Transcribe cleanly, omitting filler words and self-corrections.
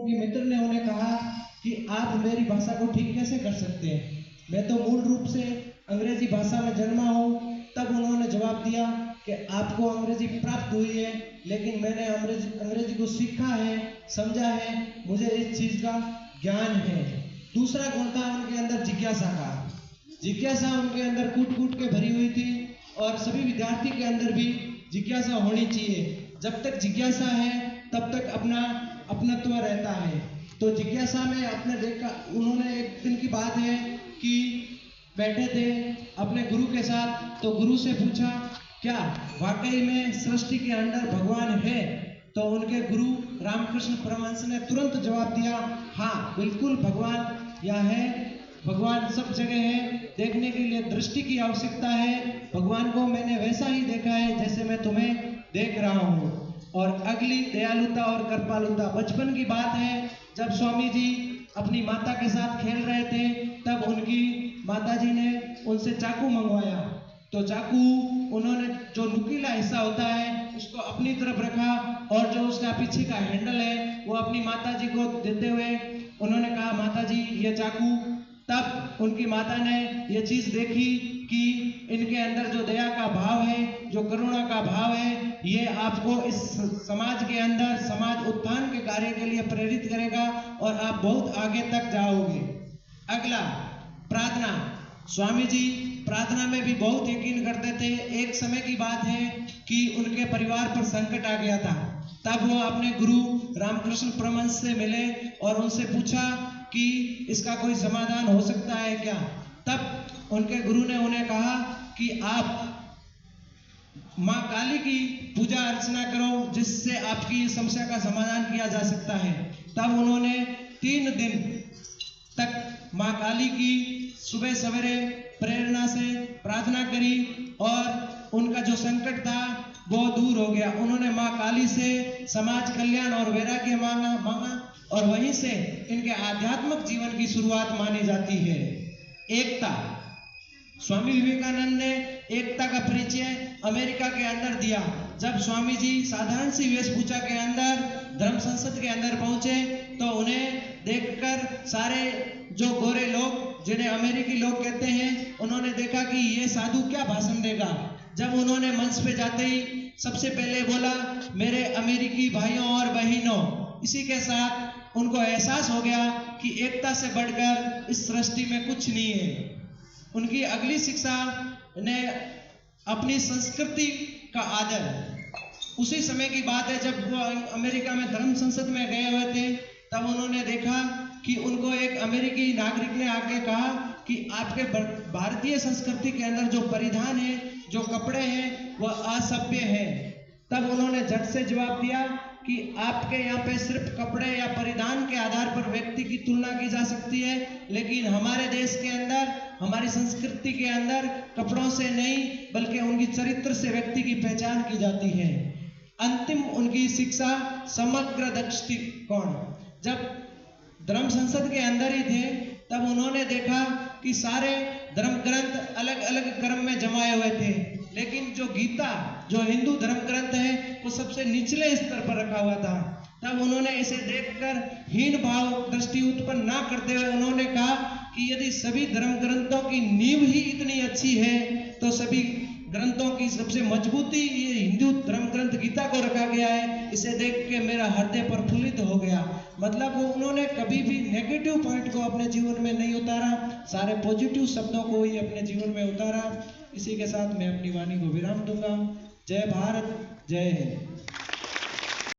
उनके मित्र ने उन्हें कहा कि आप मेरी भाषा को ठीक कैसे कर सकते हैं, मैं तो मूल रूप से अंग्रेजी भाषा में जन्मा हूँ। तब उन्होंने जवाब दिया कि आपको अंग्रेजी प्राप्त हुई है, लेकिन मैंने अंग्रेजी को सीखा है, समझा है, मुझे इस चीज़ का ज्ञान है। दूसरा गुण था उनके अंदर जिज्ञासा का। जिज्ञासा उनके अंदर कूट कूट के भरी हुई थी और सभी विद्यार्थी के अंदर भी जिज्ञासा होनी चाहिए। जब तक जिज्ञासा है तब तक अपनत्व रहता है। तो जिज्ञासा में आपने देखा, उन्होंने एक दिन की बात है कि बैठे थे अपने गुरु के साथ, तो गुरु से पूछा क्या वाकई में सृष्टि के अंदर भगवान है? तो उनके गुरु रामकृष्ण परमहंस ने तुरंत जवाब दिया, हाँ बिल्कुल भगवान यहाँ है, भगवान सब जगह है, देखने के लिए दृष्टि की आवश्यकता है। भगवान को मैंने वैसा ही देखा है जैसे मैं तुम्हें देख रहा हूँ। और अगली दयालुता और कृपालुता, बचपन की बात है जब स्वामी जी अपनी माता के साथ खेल रहे थे, तब उनकी माताजी ने उनसे चाकू मंगवाया। तो चाकू उन्होंने जो नुकीला हिस्सा होता है उसको अपनी तरफ रखा और जो उसका पीछे का हैंडल है वो अपनी माताजी को देते हुए उन्होंने कहा, माताजी ये चाकू। तब उनकी माता ने ये चीज़ देखी कि इनके अंदर जो दया का भाव है, जो करुणा का भाव है, ये आपको इस समाज के अंदर समाज उत्थान के कार्य के लिए प्रेरित करेगा और आप बहुत आगे तक जाओगे। अगला प्रार्थना। स्वामी जी प्रार्थना में भी बहुत यकीन करते थे। एक समय की बात है कि उनके परिवार पर संकट आ गया था। तब वो अपने गुरु रामकृष्ण परमहंस से मिले और उनसे पूछा कि इसका कोई समाधान हो सकता है क्या? तब उनके गुरु ने उन्हें कहा कि आप माँ काली की पूजा अर्चना करो, जिससे आपकी समस्या का समाधान किया जा सकता है। तब उन्होंने 3 दिन तक माँ काली की सुबह सवेरे प्रेरणा से प्रार्थना करी और उनका जो संकट था वो दूर हो गया। उन्होंने माँ काली से समाज कल्याण और वैराग्य मांगा और वहीं से इनके आध्यात्मिक जीवन की शुरुआत मानी जाती है। एकता। स्वामी विवेकानंद ने एकता का परिचय अमेरिका के अंदर दिया। जब स्वामी जी साधारण सी वेशभूषा के अंदर धर्म संसद के अंदर पहुंचे तो उन्हें देखकर सारे जो गोरे लोग, जिन्हें अमेरिकी लोग कहते हैं, उन्होंने देखा कि ये साधु क्या भाषण देगा। जब उन्होंने मंच पे जाते ही सबसे पहले बोला, मेरे अमेरिकी भाइयों और बहनों, इसी के साथ उनको एहसास हो गया कि एकता से बढ़कर इस सृष्टि में कुछ नहीं है। उनकी अगली शिक्षा ने अपनी संस्कृति का आदर। उसी समय की बात है जब वो अमेरिका में धर्म संसद में गए हुए थे, तब उन्होंने देखा कि उनको एक अमेरिकी नागरिक ने आके कहा कि आपके भारतीय संस्कृति के अंदर जो परिधान है, जो कपड़े हैं, वह असभ्य है। तब उन्होंने झट से जवाब दिया कि आपके यहाँ पे सिर्फ कपड़े या परिधान के आधार पर व्यक्ति की तुलना की जा सकती है, लेकिन हमारे देश के अंदर, हमारी संस्कृति के अंदर कपड़ों से नहीं बल्कि उनकी चरित्र से व्यक्ति की पहचान की जाती है। अंतिम उनकी शिक्षा समग्र दृष्टिकोण। जब धर्म संसद के अंदर ही थे तब उन्होंने देखा कि सारे धर्म ग्रंथ अलग अलग क्रम में जमाए हुए थे, लेकिन जो गीता, जो हिंदू धर्म ग्रंथ है, वो सबसे निचले स्तर पर रखा हुआ था। तब उन्होंने इसे देखकर हीन भाव दृष्टि उत्पन्न ना करते हुए उन्होंने कहा कि यदि सभी धर्म ग्रंथों की नींव ही इतनी अच्छी है तो सभी ग्रंथों की सबसे मजबूती ये हिंदू धर्म ग्रंथ गीता को रखा गया है। इसे देख के मेरा हृदय प्रफुल्लित हो गया। मतलब वो उन्होंने कभी भी नेगेटिव पॉइंट को अपने जीवन में नहीं उतारा, सारे पॉजिटिव शब्दों को ही अपने जीवन में उतारा। इसी के साथ मैं अपनी वाणी को विराम दूंगा। जय भारत, जय हिंद।